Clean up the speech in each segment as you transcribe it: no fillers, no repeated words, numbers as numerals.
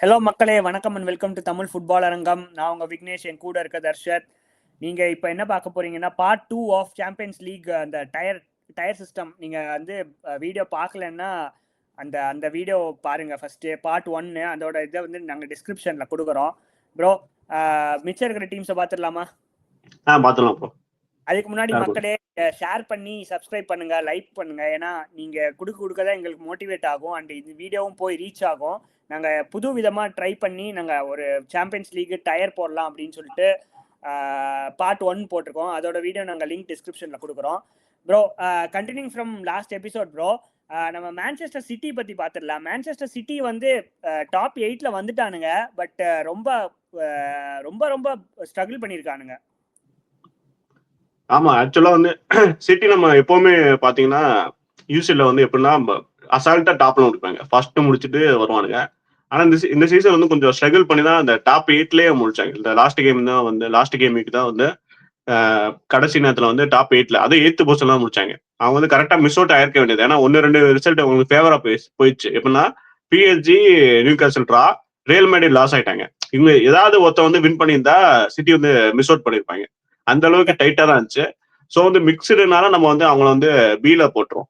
Hello மக்களே, வணக்கம் and welcome to Tamil football அரங்கம். நான் உங்கள் விக்னேஷ், என் கூட இருக்க தர்ஷத். நீங்கள் இப்போ என்ன பார்க்க போறீங்கன்னா, பார்ட் 2 ஆஃப் சாம்பியன்ஸ் லீக் அந்த டயர் சிஸ்டம். நீங்கள் வந்து வீடியோ பார்க்கலன்னா அந்த அந்த வீடியோ பாருங்கள். ஃபஸ்ட்டு பார்ட் 1 அதோட இதை வந்து நாங்கள் டிஸ்கிரிப்ஷனில் கொடுக்குறோம். ப்ரோ, மிச்சம் இருக்கிற டீம்ஸை பார்த்துடலாமா? பார்த்துடலாம் ப்ரோ. அதுக்கு முன்னாடி மக்களே ஷேர் பண்ணி சப்ஸ்கிரைப் பண்ணுங்க, லைக் பண்ணுங்க. ஏன்னா நீங்க கொடுக்க தான் எங்களுக்கு மோட்டிவேட் ஆகும் அண்ட் இந்த வீடியோவும் போய் ரீச் ஆகும். நாங்க புது விதமா ட்ரை பண்ணி நாங்க ஒரு சாம்பியன்ஸ் லீக் டயர் போடலாம் அப்படின்னு சொல்லிட்டு பார்ட் 1 போட்டிருக்கோம். அதோட வீடியோ நாங்க லிங்க் டிஸ்கிரிப்ஷன்ல கொடுக்குறோம். Bro, continuing from last episode bro, நம்ம மான்செஸ்டர் சிட்டி பத்தி பார்த்துடலாம். மான்செஸ்டர் சிட்டி வந்து டாப் 8ல வந்துட்டானுங்க. பட் ரொம்ப ரொம்ப ரொம்ப ஸ்ட்ரகிள் பண்ணியிருக்கானுங்க. ஆமா, ஆக்சுவலா வந்து சிட்டி நம்ம எப்பவுமே பாத்தீங்கன்னா யூசிஎல்ல வந்து எப்படின்னா அசால்ட்டா டாப்ல முடிப்பாங்க, ஃபர்ஸ்ட் முடிச்சுட்டு வருவானுங்க. ஆனா இந்த சீசன் வந்து கொஞ்சம் ஸ்ட்ரகிள் பண்ணி தான் அந்த டாப் 8லயே முடிச்சாங்க. இந்த லாஸ்ட் கேமுக்கு தான் வந்து கடைசி நேரத்துல வந்து டாப் 8ல அது 8th பொசிஷன்ல தான் முடிச்சாங்க. அவங்க வந்து கரெக்டா மிஸ் அவுட் ஆயிருக்க வேண்டியது. ஏன்னா 1-2 ரிசல்ட் அவங்களுக்கு ஃபேவரா போயிடுச்சு. எப்படின்னா PSG, Newcastle draw, Real Madrid loss ஆயிட்டாங்க. இவங்க ஏதாவது ஒருத்த வந்து வின் பண்ணியிருந்தா சிட்டி வந்து மிஸ் அவுட் பண்ணிருப்பாங்க. அந்த அளவுக்கு டைட்டா தான் இருந்துச்சு. ஸோ வந்து மிக்சடுனால நம்ம வந்து அவங்கள வந்து பீல போட்டுரும்.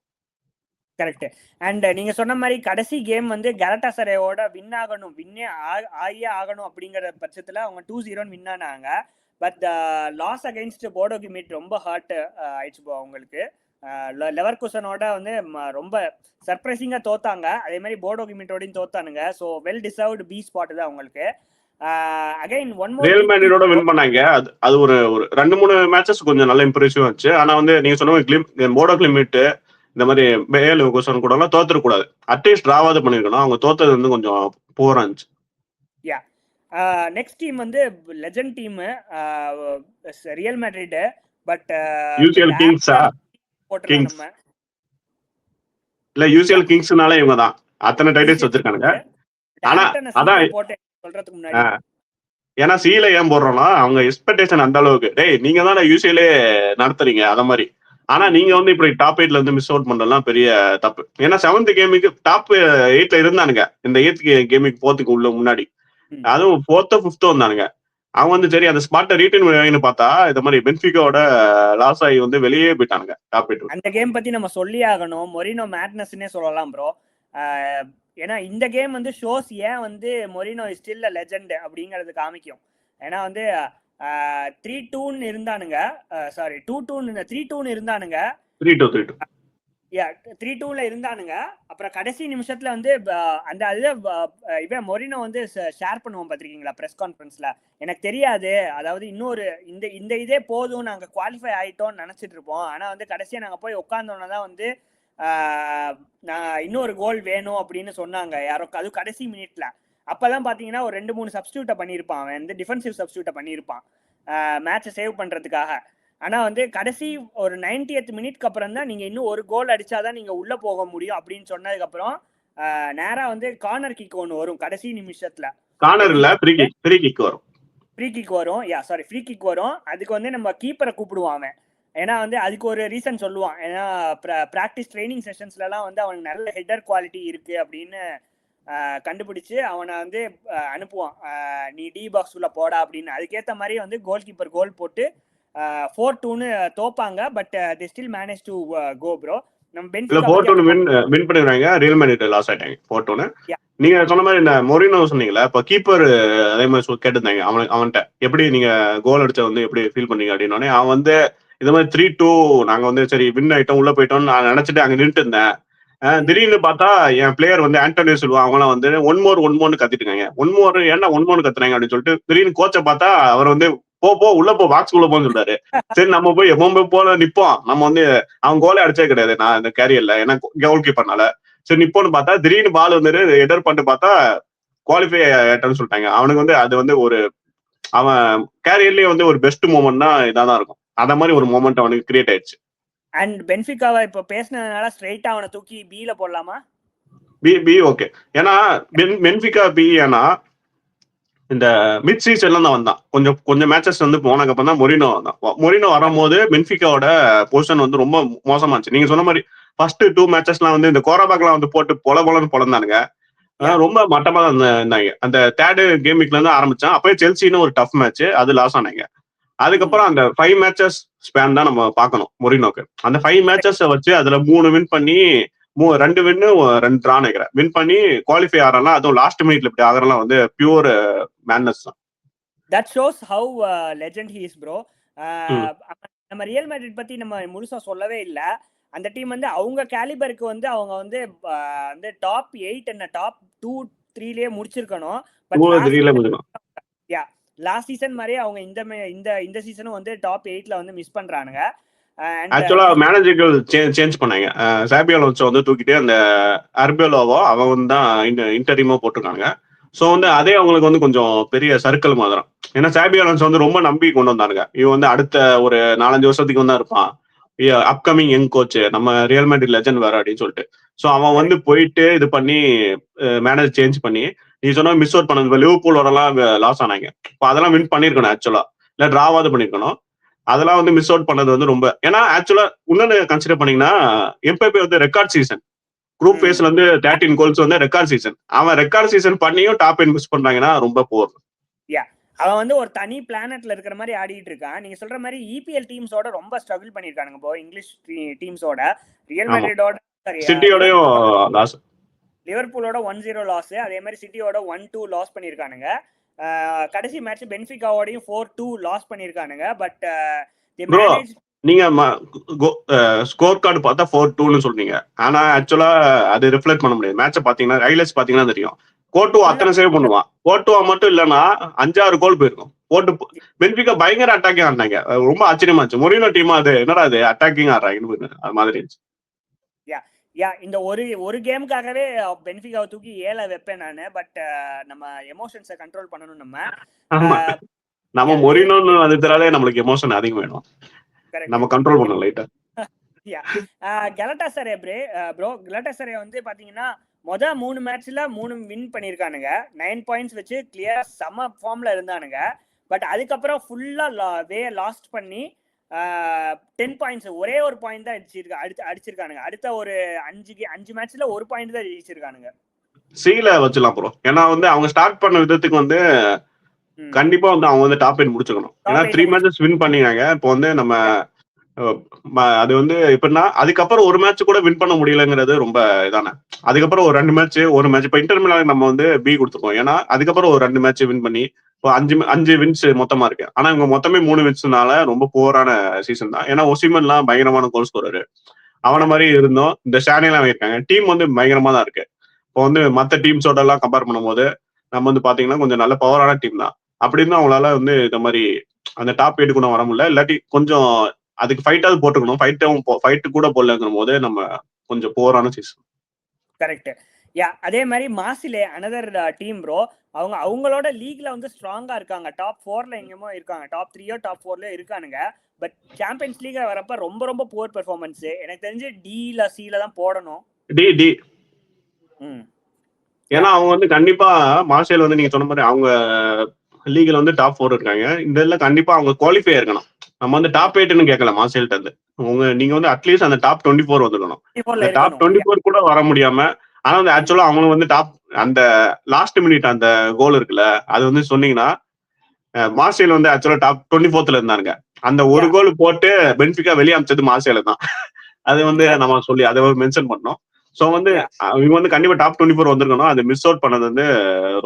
கரெக்ட். அண்ட் நீங்க சொன்ன மாதிரி கடைசி கேம் வந்து கலட்டாசரேயோட வின்னே ஆகணும் அப்படிங்கிற பட்சத்துல அவங்க 2-0 வின் ஆனாங்க. பட் லாஸ் அகைன்ஸ்ட் போடோ கிமிட் ரொம்ப ஹார்ட் ஆயிடுச்சு அவங்களுக்கு. லெவர்குசனோட வந்து ரொம்ப சர்ப்ரைசிங்கா தோத்தாங்க. அதே மாதிரி போடோ கிமிட்டோடையும் தோத்தானுங்க. So well deserved be spot தான் அவங்களுக்கு. அகைன் ஒன் மோர் ரியல் மேட்ரிடோட வின் பண்ணாங்க. அது ஒரு 2-3 மேட்சஸ் கொஞ்சம் நல்ல இம்ப்ரெசிவ் ஆச்சு. ஆனா வந்து நீங்க சொன்ன போடோ கிளிமிட் இந்த மாதிரி பேல் குசன் கூட எல்லாம் தோத்துற கூடாது. அட்லீஸ்ட் டிராவாவது பண்ணிருக்கணும். அவங்க தோத்தது வந்து கொஞ்சம் போரா இருந்துச்சு. யா, நெக்ஸ்ட் டீம் வந்து legend team Real Madrid. But UCL கிங்ஸா போட்டுறோம் நம்ம. இல்ல, யூசிஎல் கிங்ஸ்னால இவங்க தான் அத்தனை டைட்டில்ஸ் வச்சிருக்கானுங்க. ஆனா அதான் சொல்றதுக்கு முன்னாடி ஏன்னா சீல ஏன் போடுறோம்னா அவங்க எக்ஸ்பெக்டேஷன் அந்த அளவுக்கு, டேய் நீங்க தான் யூசிஎல்லே நடத்துறீங்க அத மாதிரி. ஆனா நீங்க வந்து இப்படி டாப் 8ல இருந்து மிஸ் அவுட் பண்றதுலாம் பெரிய தப்பு. ஏன்னா 7th கேமுக்கு டாப் 8ல இருந்தானுங்க. இந்த 8th கேமுக்கு போறதுக்கு உள்ள முன்னாடி அதுவும் 4th 5th வந்தானுங்க. அவங்க வந்து சரி அந்த ஸ்பாட்டை ரீட்டைன் பார்த்தா இந்த மாதிரி பென்ஃபிகாவோட லாஸ் ஆகி வந்து வெளியே போயிட்டானுங்க டாப் 8. அந்த கேம் பத்தி நம்ம சொல்லி ஆகணும். மொரினோ மேட்னஸ்னே சொல்லலாம் ப்ரோ. ஏன்னா இந்த கேம் வந்து ஷோஸ் ஏன் வந்து Moreno is still a legend அப்படிங்கறது காமிக்கும். ஏன்னா வந்து 3-2 இருந்தானுங்க. சாரி 3-2 இருந்தானுங்க. 3-2ல இருந்தானுங்க. அப்புறம் கடைசி நிமிஷத்துல வந்து அந்த இவன் மொரினோ வந்து ஷேர் பண்ணுவோம் பாத்திருக்கீங்களா பிரஸ் கான்ஃபரன்ஸ்ல. எனக்கு தெரியாது, அதாவது இன்னொரு இந்த இதே போதும், நாங்க குவாலிஃபை ஆயிட்டோம்னு நினைச்சிட்டு இருப்போம். ஆனா வந்து கடைசியா நாங்க போய் உட்கார்ந்தோன்னா தான் வந்து நான் இன்னொரு கோல் வேணும் அப்படின்னு சொன்னாங்க யாரோ. அது கடைசி மினிட்ல. அப்பதான் பாத்தீங்கன்னா ஒரு 2-3 சப்ஸ்டியூட்டை பண்ணியிருப்பான். அவன் வந்து டிஃபென்சிவ் சப்ஸ்டியூட்டை பண்ணியிருப்பான் மேட்சை சேவ் பண்றதுக்காக. ஆனா வந்து கடைசி ஒரு 90th மினிட்க்கு அப்புறம் தான் நீங்க இன்னும் ஒரு கோல் அடிச்சாதான் நீங்க உள்ள போக முடியும் அப்படின்னு சொன்னதுக்கு அப்புறம் நேரா வந்து கார்னர் கிக் ஒன்று வரும் கடைசி நிமிஷத்துல. ஃப்ரீ கிக் வரும். அதுக்கு வந்து நம்ம கீப்பரை கூப்பிடுவான் அவன். ஏன்னா வந்து அதுக்கு ஒரு ரீசன் சொல்லுவான். ஏன்னா ப்ராக்டிஸ் ட்ரைனிங் செஷன்ஸ்லாம் வந்து அவனுக்கு நல்ல ஹெட்டர் குவாலிட்டி இருக்கு அப்படின்னு கண்டுபிடிச்சு அவனை வந்து அனுப்புவான். நீ டி பாக்ஸ் உள்ள போடா அப்படின்னு. அதுக்கேற்ற மாதிரி வந்து கோல் கீப்பர் கோல் போட்டு 4-2 தோப்பாங்க. But they still manage to go bro. நம்ம பென்ஃபிகா 4-2 வின் பண்ணிடுறாங்க. ரியல் மேட்ரிட் லாஸ் ஆயிட்டாங்க 4-2. நீங்க சொன்ன மாதிரி இந்த மொரினோ சொன்னீங்களா, இப்ப கீப்பர் அதே மாதிரி கேட்டிருந்தாங்க அவன்கிட்ட, எப்படி நீங்க கோல் அடிச்ச வந்து எப்படி ஃபீல் பண்ணீங்க அப்படின்னோடனே அவன் வந்து இந்த மாதிரி 3-2 நாங்க வந்து சரி வின் ஆயிட்டோம் உள்ள போயிட்டோம்னு நான் நினைச்சிட்டு அங்க நின்றுட்டு இருந்தேன். திடீர்னு பார்த்தா என் பிளேயர் வந்து ஆண்டோனியோ சில்வா அவங்களாம் வந்து ஒன் மோர் கத்திட்டு இருக்காங்க. ஏன்னா ஒன் மோர் கத்துறாங்க அப்படின்னு சொல்லிட்டு திடீர்னு கோச்சை பார்த்தா அவர் வந்து போ உள்ள போ பாக்ஸ் உள்ள போன்னு சொல்றாரு. சரி நம்ம போய் எப்போ போல நிப்போம். நம்ம வந்து அவன் கோலே அடிச்சே கிடையாது நான் இந்த கேரியர்ல, ஏன்னா கோல் கீப்பர்னால. சரி நிப்போன்னு பார்த்தா திடீர்னு பால் வந்து எடர் பண்ணிட்டு பார்த்தா குவாலிஃபை ஆயிட்டோன்னு சொல்லிட்டாங்க. அவனுக்கு வந்து அது வந்து ஒரு அவன் கேரியர்லயே வந்து ஒரு பெஸ்ட் மூமெண்ட்னா இதான் இருக்கும். அத மாதிரி ஒரு மூமெண்ட் அவனுக்கு கிரியேட் ஆயிடுச்சு. அண்ட் பென்ஃபிகாவை இப்ப பேசினதுனால ஸ்ட்ரைட்டா அவனை தூக்கி பில போடலாமா? B okay. ஏன்னா பென்ஃபிகா பி ஏன்னா இந்த மிட் சீசன்ல தான் வந்தான். கொஞ்சம் மேட்சஸ் வந்து போனதுக்கப்புறம் தான் மொரினோ வந்தான். மொரினோ வரும்போது பென்ஃபிகாவோட பொசிஷன் வந்து ரொம்ப மோசமாச்சு. நீங்க சொன்ன மாதிரி ஃபர்ஸ்ட் 2 மேட்சஸ்லாம் வந்து இந்த கோராபாக்லாம் வந்து போட்டு பொலன்னு பொழந்தானுங்க. ரொம்ப மட்டமா தான் இருந்தாங்க. அந்த தேர்ட் கேம் வீக்ல இருந்து ஆரம்பிச்சான். அப்பவே செல்சின்னு ஒரு டஃப் மேட்ச் அது லாஸ் ஆனாங்க. அதுக்கப்புறம் அந்த 5 மேட்சஸ் ஸ்பேன் தான் நம்ம பார்க்கணும் மொரினோக்கு. அந்த 5 மேட்சஸ் வச்சு அதுல 3 வின் பண்ணி 2 வின்னு 2 டிரா நினைக்கிறேன். வின் பண்ணி குவாலிஃபை ஆறலாம். அதுவும் லாஸ்ட் மினிட்ல இப்படி ஆகறலாம் வந்து பியூர் மேட்னஸ் தான். That shows how legend he is bro. நம்ம ரியல் மேட்ரிட் பத்தி நம்ம முழுசா சொல்லவே இல்ல. அந்த டீம் வந்து அவங்க கேலிபருக்கு வந்து அவங்க வந்து வந்து டாப் 8 என்ன டாப் 2 3லயே முடிச்சிருக்கணும். லாஸ்ட் சீசன் மாதிரியே அவங்க இந்த சீசனும் வந்து டாப் 8ல வந்து மிஸ் பண்றானுங்க. ஆக்சுவலா மேனேஜர்கள் சேஞ்ச் பண்ணாங்க. சாபி அலோன்சோ வந்து தூக்கிட்டு அந்த அர்பெலோவோ அவன் வந்து தான் இன்டரிமோ போட்டிருக்காங்க. சோ வந்து அதே அவங்களுக்கு வந்து கொஞ்சம் பெரிய சர்க்கிள் மாதிரி. ஏன்னா சாபி அலோன்சோ வந்து ரொம்ப நம்பி கொண்டு வந்தானுங்க. இவன் வந்து அடுத்த ஒரு 4-5 வருஷத்துக்கு வந்து இருப்பான், அப்கமிங் யங் கோச், நம்ம ரியல் மேட்ரிட் லெஜண்ட் வேற அப்படின்னு சொல்லிட்டு. சோ அவன் வந்து போயிட்டு இது பண்ணி மேனேஜ் சேஞ்ச் பண்ணி நீ சொன்ன மிஸ் அவுட் பண்ணது லிவர்பூலோடலாம் லாஸ் ஆனாங்க. இப்போ அதெல்லாம் வின் பண்ணிருக்கணும் ஆக்சுவலா, இல்ல டிராவாவது பண்ணிருக்கணும். அதெல்லாம் வந்து மிஸ் அவுட் பண்ணது வந்து ரொம்ப, ஏன்னா ஆக்சுவலா இன்னொன்னு கன்சிடர் பண்ணீங்கன்னா எம்பேபே வந்து ரெக்கார்ட் சீசன் குரூப் ஃபேஸ்ல வந்து 13 கோல்ஸ் வந்து ரெக்கார்ட் சீசன். அவன் ரெக்கார்ட் சீசன் பண்ணியும் டாப் 8 மிஸ் பண்றாங்கன்னா ரொம்ப போர். அவன் வந்து ஒரு தனி பிளானட்ல இருக்கிற மாதிரி ஆடிட்டு இருக்கான். நீங்க சொல்ற மாதிரி இபிஎல் டீம்ஸோட ரொம்ப ஸ்ட்ரகிள் பண்ணிருக்கானுங்க இப்போ இங்கிலீஷ் டீம்ஸோட. ரியல் மேட்ரிடோட சிட்டியோடயும் லாஸ், லிவர்பூலோட 1-0 லாஸ், அதே மாதிரி சிட்டியோட 1-2 லாஸ் பண்ணிருக்கானுங்க. கடைசி மேட்ச் பென்ஃபிகாவோடையும் 4-2 லாஸ் பண்ணிருக்கானுங்க. பட் நீங்க ஸ்கோர் கார்டு பார்த்தா 4-2ன்னு சொல்றீங்க. ஆனா ஆக்சுவலா அது ரிஃப்ளெக்ட் பண்ண முடியாது. மேட்சை பாத்தீங்கன்னா ஹைலைட்ஸ் பாத்தீங்கன்னா தெரியும். கோட்டு அத்தனை சேவ் பண்ணுவான். கோட்டுவா மட்டும் இல்லைன்னா 5-6 கோல் போயிருக்கும். போட்டு பென்ஃபிகா பயங்கர அட்டாக்கிங் ஆடினாங்க. ரொம்ப ஆச்சரியமாச்சு. மொரினோ டீமா அது என்னடா அது அட்டாக்கிங் ஆடுறாங்கன்னு அது மாதிரி இருந்துச்சு. இந்த ஒரு கேமுக்காகவே பென்ஃபிகாவை தூக்கி 7 வைப்பேன் நானு. பட் நம்ம எமோஷன்ஸை கண்ட்ரோல் பண்ணணும். நம்ம மொரினோன்னு வந்துட்டாலே நம்மளுக்கு எமோஷன் அதிகம் வேணும். நம்ம கண்ட்ரோல் பண்ணணும் லைட்டா. கலட்டாசரே ப்ரோ, கலட்டாசரே வந்து பாத்தீங்கன்னா மொத 3 மேட்ச்ல 3 வின் பண்ணிருக்கானுங்க. 9 பாயிண்ட்ஸ் வச்சு கிளியரா செம ஃபார்ம்ல இருந்தானுங்க. பட் அதுக்கப்புறம் ஃபுல்லா லாஸ்ட் பண்ணி 10 பாயிண்ட்ஸ், ஒரே ஒரு பாயிண்ட் தான் அடிச்சிருக்கானுங்க. அடுத்த ஒரு 5 மேட்ச்ல ஒரு பாயிண்ட் தான் ஜெயிச்சிருக்கானுங்க. சீல வச்சுலாம் ப்ரோ. ஏன்னா வந்து அவங்க ஸ்டார்ட் பண்ண விதத்துக்கு வந்து கண்டிப்பா வந்து அவங்க வந்து டாப் 8 முடிச்சுக்கணும். ஏன்னா 3 மேட்சஸ் வின் பண்ணினாங்க. இப்போ வந்து நம்ம அது வந்து எப்படின்னா அதுக்கப்புறம் ஒரு மேட்ச் கூட வின் பண்ண முடியலங்கிறது ரொம்ப இதானே. அதுக்கப்புறம் ஒரு 2 மேட்ச் ஒரு மேட்ச் இப்போ இன்டர் மிலான் நம்ம வந்து பி கொடுத்துருக்கோம். ஏன்னா அதுக்கப்புறம் ஒரு 2 மேட்ச் வின் பண்ணி இப்போ 5 வின்ஸ் மொத்தமா இருக்கு. ஆனா இவங்க மொத்தமே 3 வின்ஸ்னால ரொம்ப போரான சீசன் தான். ஏன்னா ஒசிமன்லாம் பயங்கரமான கோல் ஸ்கோரரு, அவன மாதிரி இருந்தோம். இந்த ஷானேலாம் வாங்கியிருக்காங்க. டீம் வந்து பயங்கரமா தான் இருக்கு. இப்போ வந்து மற்ற டீம்ஸோட எல்லாம் கம்பேர் பண்ணும்போது நம்ம வந்து பாத்தீங்கன்னா கொஞ்சம் நல்ல பவரான டீம் தான். அப்படி இருந்தா அவங்களால வந்து இந்த மாதிரி அந்த டாப் 8 கூட வர முடியல. இல்லாட்டி கொஞ்சம் அதுக்கு ஃபைட்டாவது போட்டுக்கணும். ஃபைட்டு கூட போடலங்கிற போது நம்ம கொஞ்சம் போரான சீசன். கரெக்ட். அதே மாதிரி மாசிலே அனதர் டீம் ப்ரோ. அவங்களோட லீக்ல வந்து ஸ்ட்ராங்கா இருக்காங்க. டாப் 4ல எங்கேயுமோ இருக்காங்க. டாப் 3யோ டாப் 4ல இருக்கானுங்க. பட் சாம்பியன்ஸ் லீக் வரப்ப ரொம்ப ரொம்ப புவர் பெர்ஃபார்மன்ஸ். எனக்கு தெரிஞ்சு டில சில தான் போடணும். டி ஏன்னா அவங்க வந்து கண்டிப்பா மார்ஷல் வந்து நீங்க சொன்ன மாதிரி அவங்க லீக்ல வந்து டாப் 4 இருக்காங்க. இந்த இதுல கண்டிப்பா அவங்க குவாலிஃபை இருக்கணும். நம்ம வந்து டாப் 8ன்னு கேட்கல மார்ஷல்ட்ட இருந்து. நீங்க வந்து அட்லீஸ்ட் அந்த டாப் 24 வந்துக்கணும். டாப் 24 கூட வர முடியாம, ஆனா வந்து ஆக்சுவலா அவங்களும் வந்து டாப் அந்த லாஸ்ட் மினிட் அந்த கோல் இருக்குல்ல, அது வந்து சொன்னீங்கன்னா மார்ஷல் வந்து ஆக்சுவலா டாப் 24ல இருந்தாங்க. அந்த ஒரு கோல் போட்டு பென்ஃபிகா வெளியே அமைச்சது மார்ஷல் தான். அது வந்து நம்ம சொல்லி அதை மென்ஷன் பண்ணோம். சோ வந்து இவங்க வந்து கண்டிப்பா டாப் 24 வந்திருக்கணும். அது மிஸ் அவுட் பண்ணது வந்து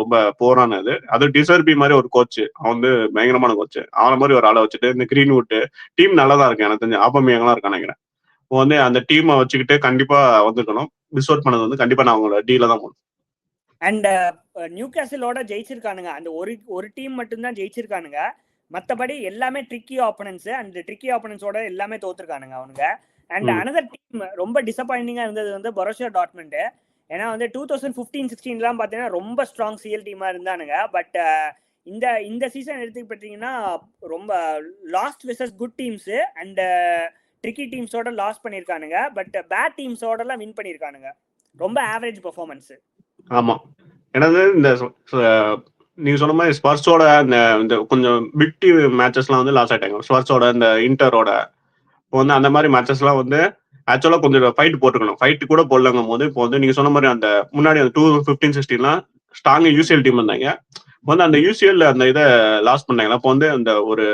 ரொம்ப போரானது. அது டிசர்பி மாதிரி ஒரு கோச், அவன் வந்து பயங்கரமான கோச். அவன மாதிரி ஒரு ஆளை வச்சுட்டு இந்த கிரீன்வுட் டீம் நல்லதா இருக்கு. எனக்கு தெரிஞ்சு ஆபமியாங்கலாம் இருக்கான்னு நினைக்கிறேன். இப்போ வந்து அந்த டீமை வச்சுக்கிட்டு கண்டிப்பா வந்திருக்கணும். மிஸ் அவுட் பண்ணது வந்து கண்டிப்பா நான் அவங்களோட டீல தான் போகணும். அண்ட் நியூ கேசலோட ஜெயிச்சிருக்கானுங்க. அந்த ஒரு டீம் மட்டும்தான் ஜெயிச்சிருக்கானுங்க. மற்றபடி எல்லாமே ட்ரிக்கி ஆப்பனன்ஸ். அந்த ட்ரிக்கி ஆப்பனன்ஸோட எல்லாமே தோத்துருக்கானுங்க அவனுங்க. அண்ட் அனதர் டீம் ரொம்ப டிசப்பாயிண்டிங்கா இருந்தது வந்து பொருசியா டார்ட்மண்ட். ஏன்னா வந்து 2015-16 பாத்தீங்கன்னா ரொம்ப ஸ்ட்ராங் சிஎல் டீமா இருந்தானுங்க. பட் இந்த சீசன் எடுத்துக்கிட்டீங்கன்னா ரொம்ப lost versus good teams and tricky டீம்ஸோட லாஸ் பண்ணிருக்கானுங்க. பட் பேட் டீம்ஸோட எல்லாம் வின் பண்ணிருக்கானுங்க. ரொம்ப ஆவரேஜ் பெர்ஃபார்மன்ஸ். ஆமா, ஏன்னா இந்த நீங்க சொன்ன மாதிரி ஸ்பர்ஸோட இந்த கொஞ்சம் பிக் டீம் மேட்சஸ்லாம் வந்து லாஸ் ஆயிட்டாங்க. ஸ்பர்ஸோட இந்த இன்டரோட வந்து அந்த மாதிரி மேட்சஸ்லாம் வந்து ஆக்சுவலா கொஞ்சம் ஃபைட் போட்டுக்கணும். ஃபைட் கூட போடலங்கும் போது இப்போ வந்து நீங்க சொன்ன மாதிரி அந்த முன்னாடி அந்த 2015-16 ஸ்ட்ராங் யூசிஎல் டீம் இருந்தாங்க. வந்து அந்த யூசிஎல் அந்த இதை லாஸ் பண்ணாங்களா இப்போ வந்து அந்த ஒரு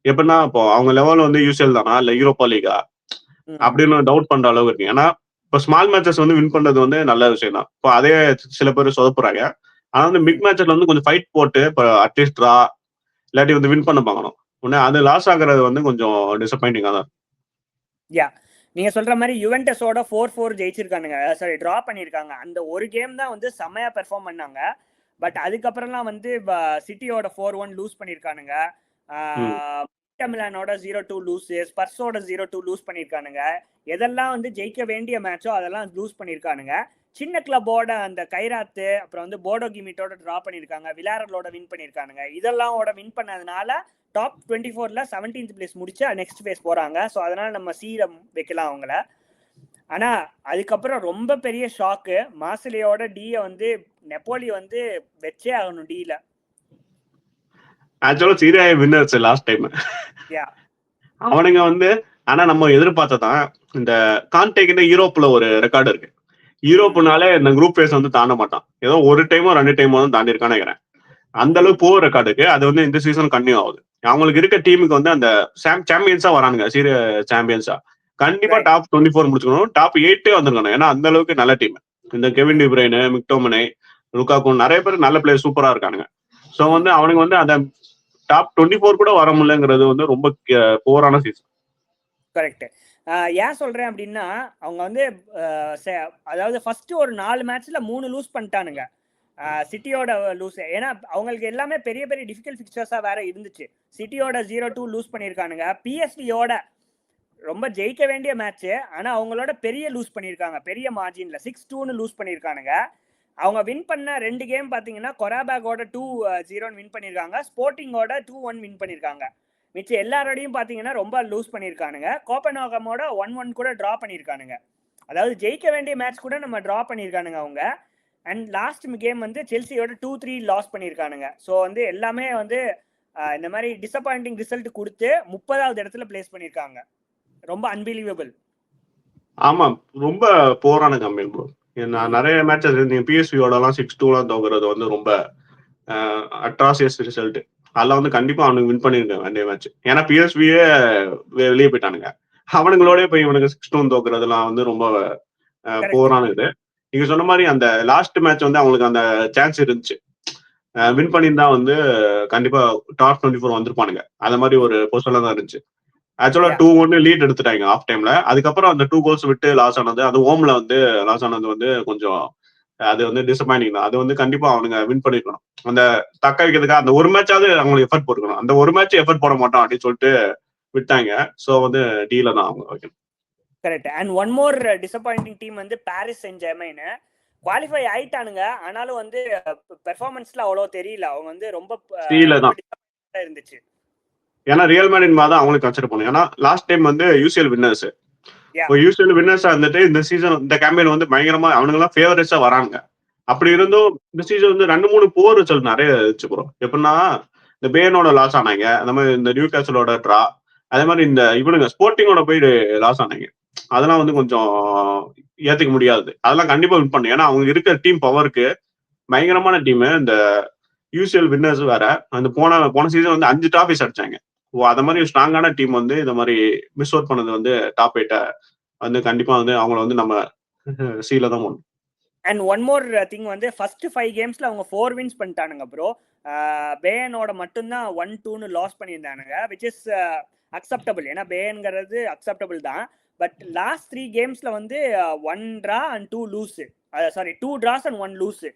எப்படின்னா இப்போ அவங்க லெவல் வந்து யூசிஎல் தானா இல்ல யூரோப்பா லீகா அப்படின்னு டவுட் பண்ற அளவு இருக்கு. ஏன்னா இப்போ ஸ்மால் மேட்சஸ் வந்து வின் பண்றது வந்து நல்ல விஷயம் தான். இப்போ அதே சில பேர் சொதப்புறாங்க. ஆனா வந்து பிக் மேட்சஸ்ல வந்து கொஞ்சம் ஃபைட் போட்டு இப்போ அட்லீஸ்ட் ட்ரா இல்லாட்டி வந்து வின் பண்ண பார்க்கணும். உடனே அது லாஸ் ஆகுறது வந்து கொஞ்சம் டிசப்பாயிண்டிங்கா தான். யா நீங்க சொல்ற மாதிரி யுவென்டஸோட 4-4 ஜெயிச்சிருக்கானுங்க, சாரி டிரா பண்ணியிருக்காங்க. அந்த ஒரு கேம் தான் வந்து செம்மையா பெர்ஃபார்ம் பண்ணாங்க. பட் அதுக்கப்புறம்லாம் வந்து சிட்டியோட 4-1 லூஸ் பண்ணியிருக்கானுங்க. மிலானோட 0-2 லூஸ், ஸ்பர்ஸோட 0-2 லூஸ் பண்ணியிருக்கானுங்க. எதெல்லாம் வந்து ஜெயிக்க வேண்டிய மேட்சோ அதெல்லாம் லூஸ் பண்ணியிருக்கானுங்க. சின்ன கிளப்போட அந்த கைராத்து அப்புறம் வந்து போர்டோ கிமிட்டோட டிரா பண்ணியிருக்காங்க, விலாரலோட வின் பண்ணியிருக்கானுங்க. இதெல்லாம் வின் பண்ணதுனால டாப் 24ல 17th பிளேஸ் முடிச்சு நெக்ஸ்ட் பேஸ் போறாங்க. ஸோ அதனால நம்ம சீல வைக்கலாம் அவங்கள. ஆனா அதுக்கப்புறம் ரொம்ப பெரிய ஷாக்கு, மார்சிலியோட டீயை வந்து நெப்போலி வந்து வச்சே ஆகணும் டீல. ஆக்சுவலா சீரியா வின்னர்ஸ் லாஸ்ட் டைம் அவனுங்க வந்து. ஆனா நம்ம எதிர்பார்த்ததான் இந்த கான்டேக்ட் யூரோப்ல ஒரு ரெக்கார்டு இருக்கு. யூரோப்னாலே இந்த குரூப் பேஸ் வந்து தாண்ட மாட்டான். ஏதோ ஒரு டைமோ 2 டைமோ தான் தாண்டி இருக்கான்னு நினைக்கிறேன். அந்த அளவுக்கு போர் ரெக்கார்டுக்கு அது வந்து இந்த சீசன் கன்டினியூ ஆகுது. அவங்களுக்கு இருக்க டீமுக்கு வந்து அந்த சாம்பியன்ஸா வரானுங்க, சீரிய சாம்பியன்ஸா. கண்டிப்பா டாப் 24 முடிச்சுக்கணும், டாப் 8 வந்துருக்கணும். ஏன்னா அந்த அளவுக்கு நல்ல டீம். இந்த கெவின் டி பிரைன், மிக்டோமனை, லுகாகு நிறைய பேர் நல்ல பிளேயர் சூப்பரா இருக்கானுங்க. ஸோ வந்து அவனுக்கு வந்து அந்த டாப் 24 கூட வர முடியலங்கிறது வந்து ரொம்ப போரான சீசன். கரெக்ட். ஏன் சொல்றேன் அப்படின்னா அவங்க வந்து அதாவது ஃபர்ஸ்ட் ஒரு 4 மேட்ச்ல 3 லூஸ் பண்ணிட்டானுங்க சிட்டியோட லூஸ். ஏன்னா அவங்களுக்கு எல்லாமே பெரிய பெரிய டிஃபிகல்ட் பிக்சர்ஸா வேற இருந்துச்சு. சிட்டியோட 0-2 லூஸ் பண்ணியிருக்கானுங்க. பிஎஸ்வியோட ரொம்ப ஜெயிக்க வேண்டிய மேட்ச், ஆனா அவங்களோட பெரிய லூஸ் பண்ணியிருக்காங்க, பெரிய மார்ஜின்ல 6-2 லூஸ் பண்ணியிருக்கானுங்க. அவங்க வின் பண்ண 2 கேம் பாத்தீங்கன்னா கொராபேக்கோட 2-0 வின் பண்ணியிருக்காங்க, ஸ்போர்ட்டிங்கோட 2-1 வின் பண்ணியிருக்காங்க. மிச்சம் எல்லாரோடையும் பாத்தீங்கன்னா ரொம்ப லூஸ் பண்ணியிருக்கானுங்க. கோப்பன்ஹாகமோட 1-1 கூட டிரா பண்ணியிருக்கானுங்க. அதாவது ஜெயிக்க வேண்டிய மேட்ச் கூட நம்ம டிரா பண்ணியிருக்கானுங்க அவங்க. அண்ட் லாஸ்ட் கேம் வந்து செல்சியோட 2-3 லாஸ் பண்ணியிருக்கானுங்க. ஸோ வந்து எல்லாமே வந்து இந்த மாதிரி டிசப்பாயிண்டிங் ரிசல்ட் கொடுத்து 30வது இடத்துல பிளேஸ் பண்ணியிருக்காங்க. ரொம்ப அன்பிலீவபிள். ஆமா, ரொம்ப போரான கம்பெனி ப்ரோ. நான் நிறைய மேட்சஸ் நீங்க பிஎஸ்வியோடலாம் 6-2 தோக்குறது வந்து ரொம்ப அட்ராசியஸ் ரிசல்ட். அதெல்லாம் வந்து கண்டிப்பா அவனுக்கு வின் பண்ணிருக்காங்க வேண்டிய மேட்ச். ஏன்னா பிஎஸ்வியே வெளியே போயிட்டானுங்க. அவனுங்களோட போய் இவனுக்கு 6-2 தோக்குறதுலாம் வந்து ரொம்ப போரான இது. நீங்க சொன்ன மாதிரி அந்த லாஸ்ட் மேட்ச் வந்து அவங்களுக்கு அந்த சான்ஸ் இருந்துச்சு. வின் பண்ணியிருந்தா வந்து கண்டிப்பா டாப் 24 வந்திருப்பானுங்க. அந்த மாதிரி ஒரு பொசிஷன்ல தான் இருந்துச்சு. ஆக்சுவலா 2-1 லீட் எடுத்துட்டாங்க ஆஃப் டைம்ல. அதுக்கப்புறம் அந்த 2 கோல்ஸ் விட்டு லாஸ் ஆனது, அது ஹோம்ல வந்து லாஸ் ஆனது வந்து கொஞ்சம் அது வந்து டிசப்பாயிண்டிங் தான். அது வந்து கண்டிப்பா அவனுங்க வின் பண்ணிருக்கணும். அந்த தக்க வைக்கிறதுக்காக அந்த ஒரு மேட்சாவது அவங்களுக்கு எஃபர்ட் போட்டுக்கணும். அந்த ஒரு மேட்ச் எஃபர்ட் போட மாட்டோம் அப்படின்னு சொல்லிட்டு விட்டாங்க. சோ வந்து டீல தான் அவங்க வைக்கணும். Correct. And one more disappointing team வந்து பாரிஸ் செயின்ட் ஜெர்மைன். குவாலிஃபை ஆயிட்டானுங்க, ஆனாலும் வந்து பெர்ஃபார்மன்ஸ்ல அவ்வளோ தெரியல. அவங்க வந்து ரொம்ப இருந்துச்சு. ஏன்னா ரியல் மேட்ரிட் தான் அவங்களுக்கு கன்சிடர் பண்ணும். ஏன்னா லாஸ்ட் டைம் வந்து யூசிஎல் வின்னர்ஸ். யூசிஎல் வின்னர்ஸா இருந்துட்டு இந்த சீசன் இந்த கேம்பெயின் வந்து பயங்கரமா அவனுங்க எல்லாம் ஃபேவரட்ஸா வராங்க. அப்படி இருந்தும் இந்த சீசன் வந்து 2-3 போர் ரிசல்ட் நிறைய இருந்துச்சு ப்ரோ. எப்படின்னா இந்த பேனோட லாஸ் ஆனாங்க, அந்த மாதிரி இந்த நியூ கேசலோட ட்ரா, அதே மாதிரி இந்த இவனுங்க ஸ்போர்ட்டிங்கோட போய் லாஸ் ஆனாங்க. அதெல்லாம் வந்து கொஞ்சம் ஏத்துக்க முடியாது. அதெல்லாம் கண்டிப்பா வின் பண்ணு. ஏன்னா அவங்க இருக்கிற டீம் பவருக்கு பயங்கரமான டீம். இந்த யூசிஎல் வின்னர்ஸ் வேற. அந்த போன சீசன் வந்து 5 ட்ராஃபிஸ் அடிச்சாங்க. அத மாதிரி ஸ்ட்ராங்கான டீம் வந்து இந்த மாதிரி மிஸ் அவுட் பண்ணது வந்து டாப் 8 வந்து கண்டிப்பா வந்து அவங்கள வந்து நம்ம சீல தான் போடணும். அண்ட் ஒன் மோர் திங் வந்து ஃபர்ஸ்ட் 5 கேம்ஸ்ல அவங்க 4 வின்ஸ் பண்ணிட்டானுங்க ப்ரோ. பேயனோட மட்டும்தான் 1-2 லாஸ் பண்ணியிருந்தானுங்க, விச் இஸ் அக்செப்டபிள். ஏன்னா பேயன்கிறது அக்செப்டபிள் தான். பட் லாஸ்ட் 3 கேம்ஸ்ல வந்து 1 draw and 2 lose, sorry 2 draws and 1 lose.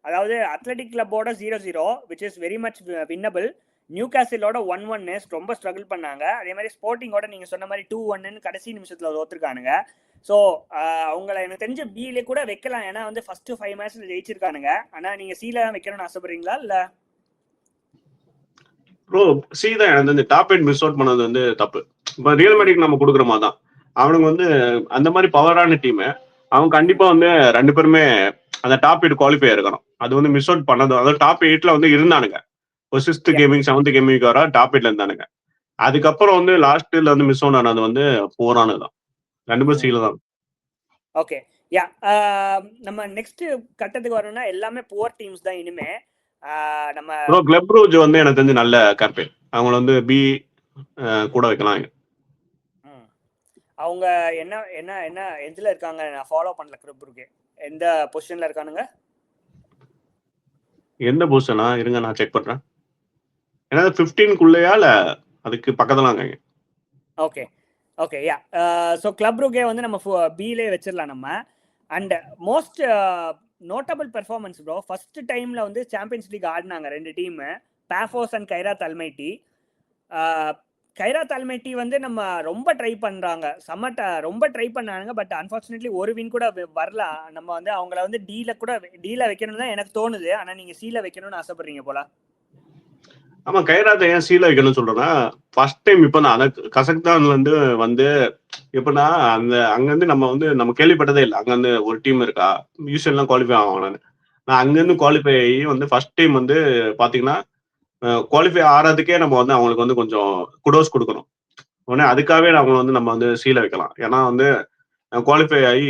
அதாவது அத்லெட்டிக் கிளப்போட 0-0 which is very much winnable. நியூ கேசலோட 1-1 ரொம்ப ஸ்ட்ரகிள் பண்ணாங்க. அதே மாதிரி ஸ்போர்ட்டிங்கோட நீங்க சொன்ன மாதிரி 2-1 கடைசி நிமிஷத்துல தோத்துருக்கானுங்க. ஸோ அவங்கள எனக்கு தெரிஞ்ச பியில கூட வைக்கலாம். ஏன்னா வந்து ஃபர்ஸ்ட் 5 மேட்ச்ல ஜெயிச்சிருக்கானுங்க. ஆனா நீங்க சீல தான் வைக்கணும்னு ஆசைப்படுறீங்களா இல்ல? ப்ரோ சி தான் எனக்கு வந்து டாப் 8 மிஸ் அவுட் பண்ணது வந்து தப்பு. இப்போ ரியல் மேட்ரிட் நம்ம கொடுக்குற மாதிரி தான். அவனுக்கு வந்து அந்த மாதிரி பவரான டீம். அவங்க கண்டிப்பா வந்து 2 பேருமே அந்த டாப் 8 குவாலிஃபை இருக்கணும். அது வந்து மிஸ் அவுட் பண்ணது. அதாவது டாப் 8ல வந்து இருந்தானுங்க. ஒரு 6th கேமிங் 7th கேமிங் வர டாப் 8ல இருந்தானுங்க. அதுக்கப்புறம் வந்து லாஸ்ட்ல வந்து மிஸ் அவுட் ஆனது வந்து போரானதுதான். 2 பேரும் சீல தான். ஓகே யா நம்ம நெக்ஸ்ட் கட்டத்துக்கு வரணும்னா எல்லாமே புவர் டீம்ஸ் தான் இனிமே. நம்ம ப்ரோ கிளப் ப்ரூஜ் வந்து எனக்கு தெரிஞ்சு நல்ல கேம்பெயின். அவங்கள வந்து பி கூட வைக்கலாம். அவங்க என்ன என்ன என்ன எதுல இருக்காங்க? நான் ஃபாலோ பண்ணல கிளப் ப்ரூஜ். எந்த பொசிஷன்ல இருக்கானுங்க? எந்த பொசிஷனா இருங்க நான் செக் பண்றேன். ஏன்னா 15க்குள்ளயா இல்ல அதுக்கு பக்கத்துல இருக்காங்க. Okay okay yeah so Club Brugge வந்து நம்ம பிலே வச்சிடலாம் நம்ம. And most notable performance bro, first டைம்ல வந்து சாம்பியன்ஸ் லீக் ஆடினாங்க 2 team, Pafos and Kairat Almaty. Kairat Almaty வந்து நம்ம ரொம்ப ட்ரை பண்றாங்க, ரொம்ப ட்ரை பண்ணாங்க. பட் அன்ஃபார்ச்சுனேட்லி ஒரு வின் கூட வரல. நம்ம வந்து அவங்கள வந்து டீல வைக்கணும்னு தான் எனக்கு தோணுது. ஆனா நீங்க சீல வைக்கணும்னு ஆசைப்படுறீங்க போல. ஆமா, கைராத்தை ஏன் சீல வைக்கணும்னு சொல்றேன்னா, ஃபர்ஸ்ட் டைம் இப்ப நான் கசக்தான்ல இருந்து வந்து எப்படின்னா அங்க இருந்து நம்ம கேள்விப்பட்டதே இல்லை. அங்க வந்து ஒரு டீம் இருக்கா, யூஸ்வல்லாம் குவாலிஃபை ஆவாங்கன்னு. நான் அங்க இருந்து குவாலிஃபை ஆகி வந்து ஃபர்ஸ்ட் டைம் வந்து பாத்தீங்கன்னா குவாலிஃபை ஆறதுக்கே நம்ம வந்து அவங்களுக்கு வந்து கொஞ்சம் குடோஸ் கொடுக்கணும். உடனே அதுக்காகவே நம்ம வந்து சீல வைக்கலாம். ஏன்னா வந்து குவாலிஃபை ஆகி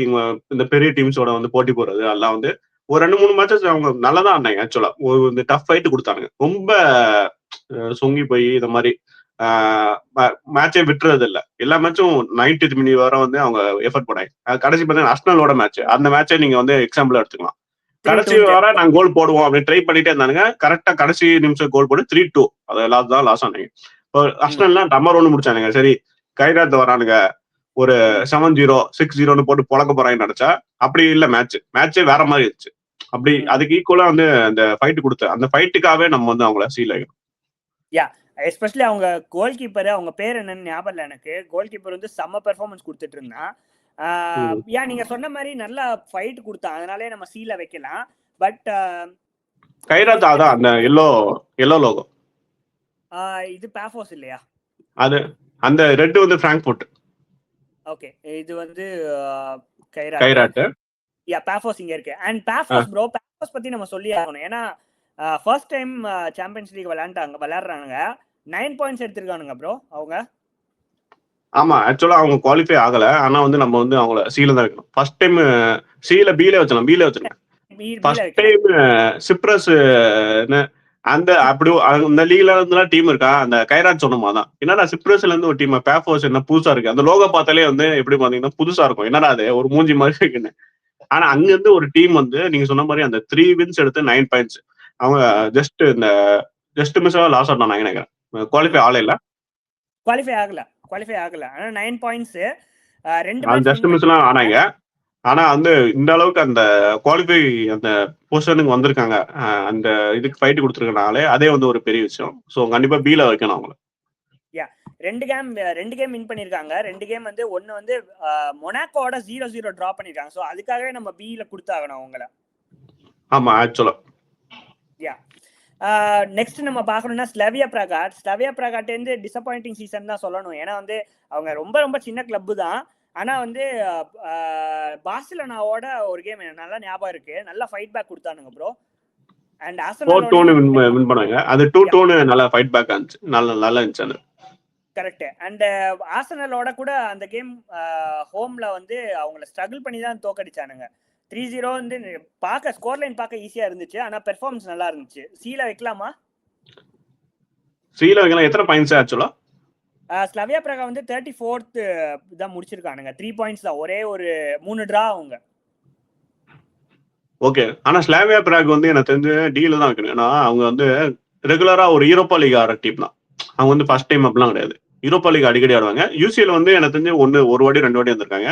இந்த பெரிய டீம்ஸோட வந்து போட்டி போடுறது எல்லாம் வந்து ஒரு 2-3 மேட்சஸ் அவங்க நல்லா தான் ஆனாங்க. ஆக்சுவலா இந்த டஃப் ஃபைட் கொடுத்தாங்க. ரொம்ப சொங்கி போய் இந்த மாதிரி மேட்சே விட்டுறது இல்லை. எல்லா மேட்சும் 90th மினிட் வர வந்து அவங்க எஃபர்ட் போடாங்க. கடைசி பார்த்தீங்கன்னா அர்சனலோட மேட்ச், அந்த மேட்சை நீங்க வந்து எக்ஸாம்பிள் எடுத்துக்கலாம். கடைசி வர நாங்க கோல் போடுவோம் அப்படின்னு ட்ரை பண்ணிட்டே இருந்தானுங்க. கரெக்டா கடைசி நிமிஷம் கோல் போட்டு 3-2 அது லாஸ்ட் தான் லாஸ் ஆனாங்க. இப்போ அர்சனல்லாம் டம்மர் 1 முடிச்சானுங்க. சரி கைராத் வரானுங்க ஒரு 7-0 6-0 போட்டு பொழக்க போறாங்கன்னு நினைச்சா அப்படி இல்ல. மேட்சே வேற மாதிரி இருந்துச்சு. அப்படி அதுக்கு ஈக்குவலா வந்து அந்த ஃபைட் கொடுத்த அந்த ஃபைட்டுக்காகவே நம்ம வந்து அவங்கள சீல் ஆகிடும். யா எஸ்பெஷலி அவங்க கோல் கீப்பர், அவங்க பேர் என்னன்னு ஞாபகம் இல்லை எனக்கு. கோல் கீப்பர் வந்து செம்ம பெர்ஃபார்மன்ஸ் கொடுத்துட்டு இருந்தான். நீங்க சொன்ன மாதிரி நல்லா ஃபைட் கொடுத்தான், அதனாலே நம்ம சீல வைக்கலாம். பட் கைராத் அதான் அந்த எல்லோ லோகோ, இது பாஃபோஸ் இல்லையா? அது அந்த ரெட் வந்து ஃபிராங்க்ஃபர்ட். ஓகே இது வந்து கைராத். யா பாஃபோஸ் இங்க இருக்கு. அண்ட் பாஃபோஸ் ப்ரோ, பாஃபோஸ் பத்தி நம்ம சொல்லி ஆகணும். ஏன்னா ஃபர்ஸ்ட் டைம் சாம்பியன்ஸ் லீக் விளையாடுறாங்க. 9 பாயிண்ட்ஸ் எடுத்திருக்கானுங்க ப்ரோ அவங்க. ஆமா, ஆக்சுவலா அவங்க குவாலிஃபை ஆகல. ஆனா வந்து நம்ம வந்து அவங்கள சீல தான் வைக்கணும். ஃபர்ஸ்ட் டைம் சீல பில வச்சிருக்கேன். ஃபர்ஸ்ட் டைம் சிப்ரஸ் அந்த அப்படி அந்த லீக்ல இருந்து டீம் இருக்கா. அந்த கைராத் சொன்னமா தான் என்னடா சிப்ரஸ்ல இருந்து ஒரு டீம், பாஃபோஸ் என்ன புதுசா இருக்கு. அந்த லோகோ பார்த்தாலே வந்து எப்படி பாத்தீங்கன்னா புதுசா இருக்கும். என்னடா அது ஒரு மூஞ்சி மாதிரி இருக்குன்னு. ஆனா அங்க இருந்து ஒரு டீம் வந்து நீங்க சொன்ன மாதிரி அந்த 3 வின்ஸ் எடுத்து 9 பாயிண்ட்ஸ். அவங்க ஜஸ்ட் மிஸ் லாஸ் ஆனாங்க நினைக்கிறேன். குவாலிஃபை ஆகல. ஆனா 9 பாயிண்ட்ஸ் ஜஸ்ட் மிஸ்லாம் ஆனாங்க. ஆனா வந்து இந்த அளவுக்கு அந்த குவாலிஃபை அந்த பொசிஷனுக்கு வந்திருக்காங்க. அந்த இதுக்கு ஃபைட் கொடுத்துருக்கனாலே அதே வந்து ஒரு பெரிய விஷயம். ஸோ கண்டிப்பா பில வைக்கணும் அவங்கள. ரெண்டு கேம் வின் பண்ணிருக்காங்க. 2 கேம் வந்து ஒன்னு வந்து மொனாக்கோட 0-0 டிரா பண்ணிருக்காங்க. ஸோ அதுக்காகவே நம்ம பில கொடுத்தாகணும் அவங்கள. ஆமா ஆக்சுவலா. நெக்ஸ்ட் நம்ம பார்க்கணும்னா ஸ்லவியா பிராகாட் வந்து டிசப்பாயிண்டிங் சீசன் தான் சொல்லணும். ஏன்னா வந்து அவங்க ரொம்ப ரொம்ப சின்ன கிளப் தான். ஆனா வந்து பார்சிலோனாவோட ஒரு கேம் நல்லா ஞாபகம் இருக்கு, நல்லா ஃபைட் பேக் கொடுத்தானுங்க ப்ரோ. அண்ட் ஆர்சனல் வின் பண்ணாங்க. அது 2-2 நல்லா ஃபைட் பேக் ஆச்சு. நல்லா இருந்துச்சு அது. கரெக்ட். அண்ட் ஆர்சனலோட கூட அந்த கேம் ஹோம்ல வந்து அவங்கள ஸ்ட்ரகிள் பண்ணி தான் தோக்கடிச்சானுங்க. 3-0 வந்து ஸ்கோர் லைன் பார்க்க ஈஸியா இருந்துச்சு. ஆனா பெர்ஃபார்மன்ஸ் நல்லா இருந்துச்சு. சீல வைக்கலாமா? சீல வைக்கலாம். எத்தனை பாயிண்ட்ஸ் ஆக்சுவலா? ஸ்லவியா பிராகா வந்து 34th தான் முடிச்சிருக்கானுங்க. 3 பாயிண்ட்ஸ் தான். ஒரே ஒரு 3 டிரா அவங்க. ஓகே. ஆனா ஸ்லாவியா பிராக் வந்து எனக்கு தெரிஞ்சு டீல தான் வைக்கணும். ஏன்னா அவங்க வந்து ரெகுலரா ஒரு யூரோப்பா லீக் ஆடுற டீம் தான். அவங்க வந்து ஃபர்ஸ்ட் டைம் அப்படிலாம் கிடையாது. யூரோப்பா லீக் அடிக்கடி ஆடுவாங்க. யூசிஎல் வந்து எனக்கு தெரிஞ்சு ஒரு வாட்டி 2 வாட்டி வந்திருக்காங்க.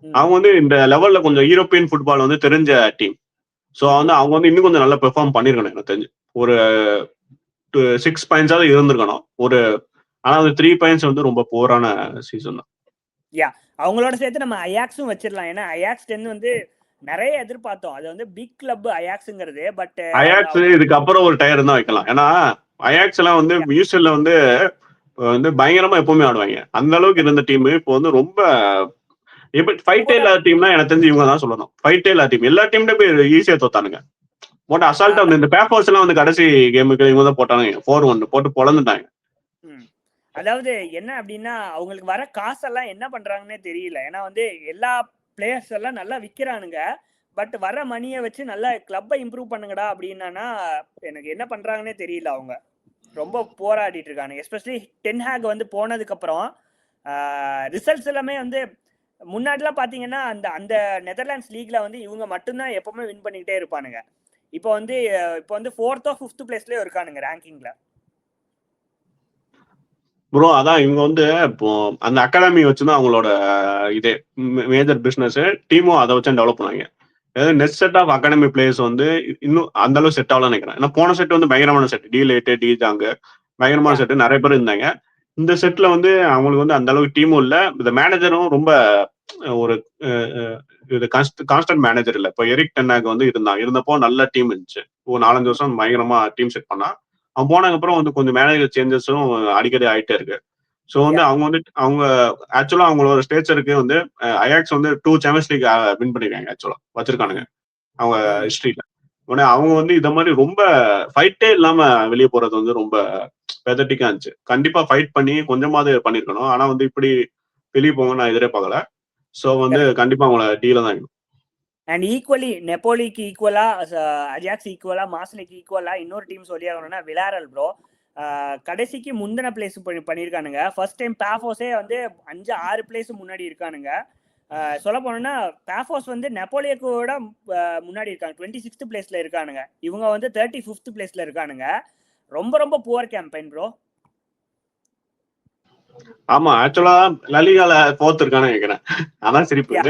அவங்க வந்து இந்த லெவல்ல கொஞ்சம் யூரோப்பியன் ஃபுட்பால் வந்து தெரிஞ்ச டீம். ஸோ வந்து அவங்க வந்து இன்னும் கொஞ்சம் நல்லா பெர்ஃபார்ம் பண்ணிருக்கணும். எனக்கு தெரிஞ்சு ஒரு 6 பாயிண்ட்ஸாவது இருந்திருக்கணும். ஆனா 3 பாயிண்ட்ஸ் வந்து ரொம்ப போரான சீசன் தான். அவங்களோட சேர்த்து நம்ம அயாக்ஸும் வச்சிடலாம். ஏன்னா அயாக்ஸ் வந்து நிறைய எதிர்பார்த்தோம். அது வந்து பிக் கிளப் அயாக்ஸ்ங்கிறது. பட் அயாக்ஸ் இதுக்கு அப்புறம் ஒரு டயர் தான் வைக்கலாம். ஏன்னா அயாக்ஸ் எல்லாம் வந்து யூசிஎல்ல வந்து பயங்கரமா எப்பவுமே ஆடுவாங்க. அந்த அளவுக்கு இருந்த டீம் இப்போ வந்து ரொம்ப ஃபைட்டே இல்லாத டீம்னா எனக்கு தெரிஞ்சு இவங்க தான் சொல்லணும். ஃபைட்டே இல்லாத டீம். எல்லா டீம்ல போய் ஈஸியா தோத்தானுங்க. போட்டு அசால்ட்டா வந்து இந்த பேஃபோர்ஸ் எல்லாம் வந்து கடைசி கேமுக்கு இவங்க தான் போட்டானுங்க. 4-1 போட்டு பொழந்துட்டாங்க. அதாவது என்ன அப்படின்னா அவங்களுக்கு வர காசெல்லாம் என்ன பண்றாங்கன்னே தெரியல. ஏன்னா வந்து எல்லா பிளேயர்ஸ் எல்லாம் நல்லா விக்கிறானுங்க. பட் வர மணியை வச்சு நல்லா கிளப்பை இம்ப்ரூவ் பண்ணுங்கடா அப்படின்னா எனக்கு என்ன பண்றாங்கன்னே தெரியல. அவங்க ரொம்ப போராடிட்டு இருக்காங்க. எஸ்பெஷலி டென்ஹாக் வந்து போனதுக்கு அப்புறம் ரிசல்ட்ஸ் எல்லாமே வந்து முன்னாடிலாம் பாத்தீங்கன்னா அந்த அந்த நெதர்லாண்ட்ஸ் லீக்ல வந்து இவங்க மட்டும்தான் எப்பவுமே வின் பண்ணிக்கிட்டே இருப்பானுங்க. இப்போ வந்து 4th or 5th பிளேஸ்லயே இருக்கானுங்க ரேங்கிங்ல. ப்ரோ அதான் இவங்க வந்து இப்போ அந்த அகாடமி வச்சுதான் அவங்களோட இதே மேஜர் பிசினஸ். டீமும் அதை வச்சு டெவலப் பண்ணுவாங்க. அதாவது next set of academy players வந்து இன்னும் அந்த அளவு செட் ஆகலாம் நினைக்கிறேன். ஏன்னா போன செட் வந்து பயங்கரமான செட், டி லேட்டு டி ஜாங்கு பயங்கரமான செட், நிறைய பேர் இருந்தாங்க. இந்த செட்ல வந்து அவங்களுக்கு வந்து அந்த அளவுக்கு டீமும் இல்ல, இந்த மேனேஜரும் ரொம்ப ஒரு இது கான்ஸ்டன்ட் மேனேஜர் இல்ல. இப்போ எரிக் டென்னாக் வந்து இருந்தப்போ நல்ல டீம் இருந்துச்சு. ஒரு 4-5 வருஷம் பயங்கரமா டீம் செட் பண்ணா. அவன் போனதுக்கு அப்புறம் வந்து கொஞ்சம் மேனேஜர் சேஞ்சஸும் அடிக்கடி ஆயிட்டே இருக்கு. ஸோ வந்து அவங்க ஆக்சுவலா அவங்களோட ஸ்டேச்சருக்கு வந்து அயாக்ஸ் வந்து 2 சாம்பியன்ஸ் லீக் வின் பண்ணிருக்காங்க. ஆக்சுவலா வச்சிருக்கானுங்க அவங்க ஹிஸ்டரியில. உடனே அவங்க வந்து இத மாதிரி ரொம்ப ஃபைட்டே இல்லாம வெளியே போறது வந்து ரொம்ப பெதட்டிக்கா இருந்துச்சு. கண்டிப்பா ஃபைட் பண்ணி கொஞ்சமாவது பண்ணிருக்கணும். ஆனா வந்து இப்படி வெளியே போங்க நான் எதிர்பார்க்கல. ஸோ வந்து கண்டிப்பா அவங்கள டீல தான். அண்ட் ஈக்குவலி நெப்போலிக்கு ஈக்குவலா, அஜாக்ஸ் ஈக்குவலா, மார்சலுக்கு ஈக்குவலா இன்னொரு டீம் சொல்லி ஆகணும்னா விலாரல் ப்ரோ. கடைசிக்கு முந்தின பிளேஸ் பண்ணியிருக்கானுங்க. ஃபர்ஸ்ட் டைம் பாஃபோஸே வந்து 5-6 பிளேஸ் முன்னாடி இருக்கானுங்க. சொல்ல போனோம்னா பாஃபோஸ் வந்து நெப்போலியக்கோட முன்னாடி இருக்காங்க. 26th பிளேஸ்ல இருக்கானுங்க. இவங்க வந்து 35th பிளேஸ்ல இருக்கானுங்க. ரொம்ப ரொம்ப புவர் கேம்பெயின் ப்ரோ. ஆமா ஆக்சுவலா லலிகால 4th இருக்கானு நினைக்கிறேன். அதான் சிரிப்பு.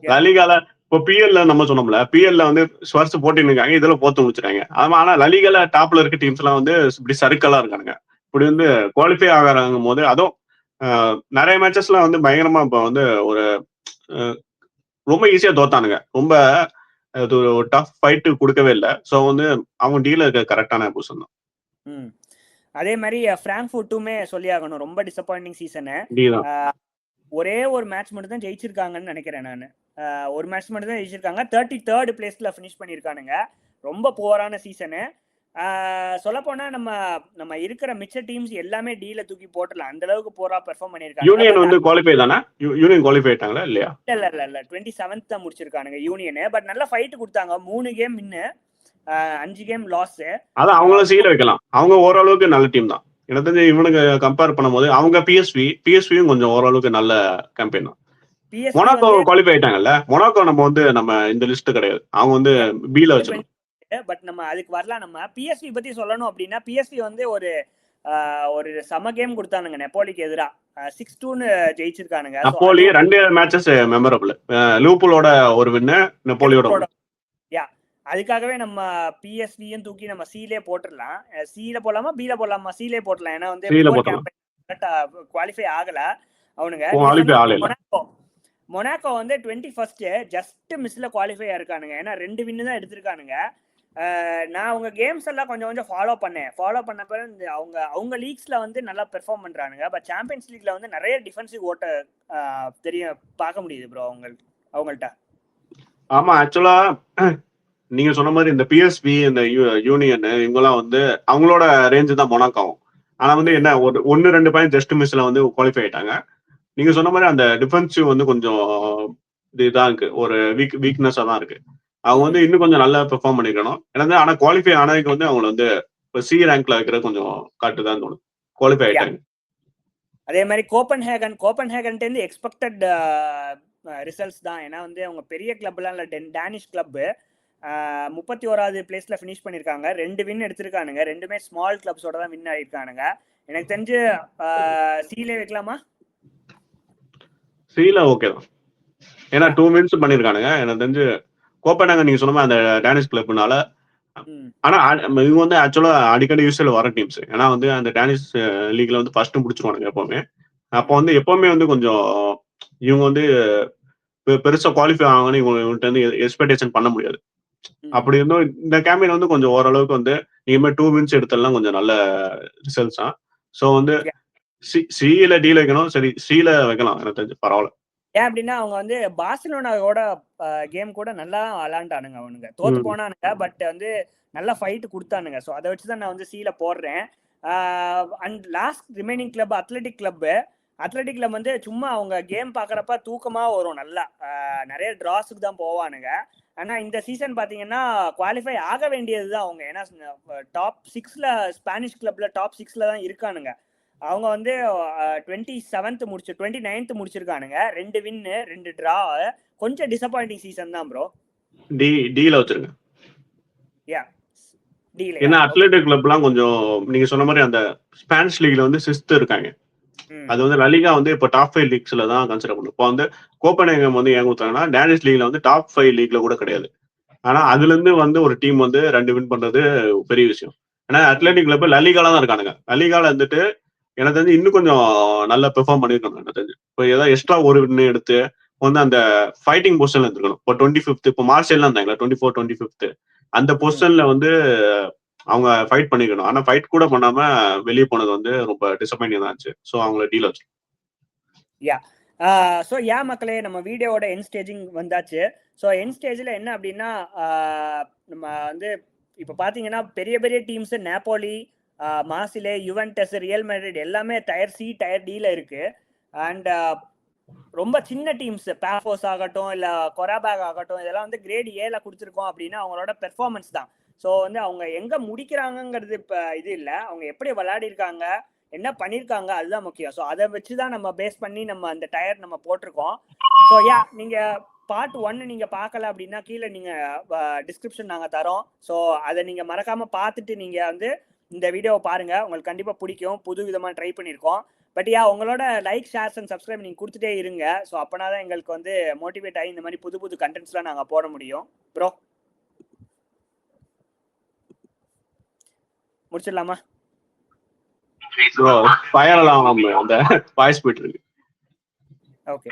லலிகால இப்போ பிஎல்ல நம்ம சொன்னோம்ல, பிஎல்ல வந்து ஸ்வர்ஸ் போட்டின்னு இருக்காங்க, இதுல போத்து முடிச்சிட்டாங்க. ஆனா லலிகால டாப்ல இருக்க டீம்ஸ் எல்லாம் வந்து இப்படி சர்க்கிளா இருக்கானுங்க. இப்படி வந்து குவாலிஃபை ஆகிறாங்கும் போது அதுவும் நிறைய மேட்சஸ்ல வந்து பயங்கரமா இப்போ வந்து ஒரு ரொம்ப ஈஸியா தோத்தானுங்க. ரொம்ப ஒரு டஃப் ஃபைட் கொடுக்கவே இல்லை. ஸோ வந்து அவங்க டீல இருக்க கரெக்டான பொசிஷன் தான். அதே மாதிரி பிராங்க்ஃபர்ட்டுமே சொல்லி ஆகணும், ரொம்ப டிசப்பாயிண்டிங் சீசனு. ஒரே ஒரு மேட்ச் மட்டும் தான் ஜெயிச்சிருக்காங்கன்னு நினைக்கிறேன் நான். ஒரு மேட்ச் மட்டும் தான் ஜெயிச்சிருக்காங்க. 33rd பிளேஸ்ல ஃபினிஷ் பண்ணியிருக்கானுங்க. ரொம்ப புவரான சீசனு. சொல்ல போனா நம்ம இருக்கிற மிச்ச டீம்ஸ் எல்லாமே டீல தூக்கி போட்டுடலாம், அந்த அளவுக்கு போரா பெர்ஃபார்ம் பண்ணிருக்காங்க. யூனியன் வந்து குவாலிஃபை தானே? யூனியன் குவாலிஃபை ஆயிட்டாங்களா இல்லையா? இல்ல 27th தான் முடிச்சிருக்கானுங்க யூனியன். பட் நல்லா ஃபைட் கொடுத்தாங்க. 3 கேம் வின்னு, 5 கேம் லாஸ். அதான் அவங்கள சீல வைக்கலாம். அவங்க ஓரளவுக்கு நல்ல டீம் தான். எனக்கு தெரிஞ்சு இவனுக்கு கம்பேர் பண்ணும்போது அவங்க பிஎஸ்வியும் கொஞ்சம் ஓரளவுக்கு நல்ல கேம்பெயின் தான். Monaco qualify ஆயிட்டாங்கல்ல. மொனாக்கோ நம்ம இந்த லிஸ்ட் கிடையாது. அவங்க வந்து பில வச்சிருக்கோம். பட் நம்ம அதுக்கு வரலாம். நம்ம பிஎஸ்வி பத்தி சொல்லணும் அப்படின்னா பிஎஸ்வி வந்து ஒரு சம கேம் கொடுத்தானுங்க நெப்போலிக்கு எதிரா. 6-2 ஜெயிச்சிருக்கானுங்க. Napoli 2 matches memorable. லிவர்பூலோட ஒரு வின்னு, நெப்போலியோட. யா, அதுக்காகவே நம்ம பிஎஸ்வியும் தூக்கி நம்ம சீலே போட்டுடலாம். சீல போடலாமா பில போடலாமா? சீலே போடலாம். ஏன்னா வந்து குவாலிஃபை ஆகல அவனுங்க. மொனாக்கோ வந்து 21st ஜஸ்ட் மிஸ்ல குவாலிஃபை ஆயிருக்கானுங்க. ஏன்னா 2 வின்னு தான் எடுத்திருக்கானுங்க. நான் அவங்க கேம்ஸ் எல்லாம் கொஞ்சம் ஃபாலோ பண்ண பிறகு அவங்க லீக்ஸ்ல வந்து நல்லா பெர்ஃபார்ம் பண்றானுங்க. பட் சாம்பியன்ஸ் லீக்ல வந்து நிறைய டிஃபென்சிவ் ஓட்ட பார்க்க முடியுது ப்ரோ அவங்கள்ட்ட. ஆமா ஆக்சுவலா நீங்க சொன்ன மாதிரி இந்த பிஎஸ்வி இந்த யூனியன் இவங்கெல்லாம் வந்து அவங்களோட ரேஞ்சு தான் மொனாக்காவும். ஆனா வந்து என்ன 1-2 பாயிண்ட் ஜஸ்ட் மிஸ்ல வந்து குவாலிஃபை ஆயிட்டாங்க. நீங்க சொன்ன மாதிரி அந்த டிஃபென்சிவ் வந்து கொஞ்சம் இதுதான் இருக்கு, ஒரு வீக்னஸா தான் இருக்கு. அவங்க வந்து இன்னும் கொஞ்சம் நல்லா பெர்ஃபார்ம் பண்ணிக்கணும். ஏன்னா ஆனா குவாலிஃபை ஆனதுக்கு வந்து அவங்க வந்து சி ரேங்க்ல வைக்கிற கொஞ்சம் காட்டுதான் தோணும். குவாலிஃபை ஆயிட்டாங்க. அதே மாதிரி கோப்பன்ஹேகன் எக்ஸ்பெக்டட் ரிசல்ட்ஸ் தான். ஏன்னா வந்து அவங்க பெரிய கிளப்லாம் இல்ல, டேனிஷ் கிளப். 31வது பிளேஸ்ல ஃபினிஷ் பண்ணிருக்காங்க. 2 வின் எடுத்திருக்கானுங்க. 2மே ஸ்மால் கிளப்ஸோட தான் வின் ஆயிருக்கானுங்க. எனக்கு தெரிஞ்சு சீலே வைக்கலாமா? சீல ஓகே தான். ஏன்னா 2 வின்ஸ் பண்ணிருக்கானுங்க. எனக்கு தெரிஞ்சு கோப்பன்ஹேகன் நீங்க சொன்ன அந்த டேனிஷ் கிளப்னால. ஆனா இவங்க வந்து ஆக்சுவலா அடிக்கடி யூஸ்ல வர டீம்ஸ். ஏன்னா வந்து அந்த டேனிஷ் லீக்ல வந்து ஃபர்ஸ்ட் முடிச்சிருவானுங்க எப்பவுமே. அப்போ வந்து எப்பவுமே வந்து கொஞ்சம் இவங்க வந்து பெருசா குவாலிஃபை ஆவாங்கன்னு இவங்கள்ட்ட வந்து எக்ஸ்பெக்டேஷன் பண்ண முடியாது. அப்படி இருந்தும் இந்த கேம்பெயின் வந்து கொஞ்சம் ஓரளவுக்கு வந்து நீங்க 2 வின்ஸ் எடுத்தெல்லாம் கொஞ்சம் நல்ல ரிசல்ட்ஸ் தான். ஸோ வந்து சில டீல வைக்கணும். சரி சீல வைக்கலாம், எனக்கு தெரிஞ்சு பரவாயில்ல. ஏன் அப்படின்னா அவங்க வந்து பார்சிலோனாவோட கேம் கூட நல்லா விளாண்டானுங்க. அவனுங்க தோத்து போனானுங்க, பட் வந்து நல்லா ஃபைட் கொடுத்தானுங்க. ஸோ அதை வச்சுதான் நான் வந்து சீல போடுறேன். And last remaining club athletic club வந்து சும்மா அவங்க கேம் பார்க்குறப்ப தூக்கமாக வரும். நல்லா நிறைய ட்ராஸுக்கு தான் போவானுங்க. ஆனால் இந்த சீசன் பார்த்தீங்கன்னா குவாலிஃபை ஆக வேண்டியது தான் அவங்க. ஏன்னா டாப் 6ல் ஸ்பானிஷ் கிளப்பில் டாப் 6ல் தான் இருக்கானுங்க. அவங்க வந்து 29th முடிச்சிருக்கானுங்க. 2 win 2 draw. கொஞ்சம் டிசப்பாயிண்டிங் சீசன் தான் ப்ரோ. டீல வச்சிருங்க. யா டீல. ஏன்னா அத்லெட்டிக் கிளப்லாம் கொஞ்சம் நீங்க சொன்ன மாதிரி அந்த ஸ்பானிஷ் லீக்ல வந்து 6th இருக்காங்க. அது வந்து லலிகா வந்து இப்போ டாப் 5 லீக்ஸ்ல தான் கன்சிடர் பண்ணும். இப்போ வந்து கோப்பனேகம் வந்து ஏன் கொடுத்தாங்கன்னா டேனிஷ் லீக்ல வந்து டாப் 5 லீக்ல கூட கிடையாது. ஆனா அதுல இருந்து வந்து ஒரு டீம் வந்து 2 வின் பண்றது பெரிய விஷயம். ஏன்னா அத்லெட்டிக் கிளப் லலிகால தான் இருக்கானுங்க. லலிகால இருந்துட்டு எனக்கு தெரிஞ்சு இன்னும் கொஞ்சம் நல்லா பெர்ஃபார்ம் பண்ணிருக்காங்க. எனக்கு தெரிஞ்சு இப்போ ஏதாவது எக்ஸ்ட்ரா ஒரு வின் எடுத்து வந்து அந்த ஃபைட்டிங் பொசிஷன்ல இருந்திருக்கணும். இப்போ 25th இப்போ மார்செல்லாம் இருந்தாங்களா 24, 25th அந்த பொசிஷன்ல வந்து அவங்க ஃபைட் பண்ணிக்கணும். ஆனா ஃபைட் கூட பண்ணாம வெளியே போனது வந்து ரொம்ப டிசப்பாயிண்டிங் தான் ஆச்சு. ஸோ அவங்கள டீல் வச்சு. யா ஸோ மக்களே நம்ம வீடியோவோட எண்ட் ஸ்டேஜிங் வந்தாச்சு. ஸோ எண்ட் ஸ்டேஜில் என்ன அப்படின்னா நம்ம வந்து இப்போ பார்த்தீங்கன்னா பெரிய பெரிய teams Napoli, மார்சிலே, Juventus, real Madrid எல்லாமே டயர் சி டயர் டியில் இருக்கு. அண்ட் ரொம்ப சின்ன டீம்ஸ் பேஃபோஸ் ஆகட்டும் இல்லை கொராபேக் ஆகட்டும் இதெல்லாம் வந்து கிரேட் ஏல கொடுத்துருக்கோம் அப்படின்னா அவங்களோட பெர்ஃபார்மன்ஸ் தான். ஸோ வந்து அவங்க எங்கே முடிக்கிறாங்கங்கிறது இப்போ இது இல்லை, அவங்க எப்படி விளையாடி இருக்காங்க என்ன பண்ணியிருக்காங்க அதுதான் முக்கியம். ஸோ அதை வச்சு தான் நம்ம பேஸ் பண்ணி நம்ம அந்த டயர் நம்ம போட்டிருக்கோம். ஸோ நீங்கள் பார்ட் 1 நீங்கள் பார்க்கல அப்படின்னா கீழே நீங்கள் டிஸ்கிரிப்ஷன் நாங்கள் தரோம். ஸோ அதை நீங்கள் மறக்காமல் பார்த்துட்டு நீங்கள் வந்து இந்த வீடியோவை பாருங்கள். உங்களுக்கு கண்டிப்பாக பிடிக்கும். புது விதமாக ட்ரை பண்ணியிருக்கோம். பட் உங்களோட லைக், ஷேர்ஸ் அண்ட் சப்ஸ்கிரைப் நீங்கள் கொடுத்துட்டே இருங்க. ஸோ அப்போனா தான் எங்களுக்கு வந்து மோட்டிவேட் ஆகி இந்த மாதிரி புது புது கண்டென்ட்ஸ்லாம் நாங்கள் போட முடியும். ப்ரோ முடிச்சிடலாமா? ஃபயர்லாம் அந்த வாய்ஸ் போயிட்டு இருக்கு. ஓகே.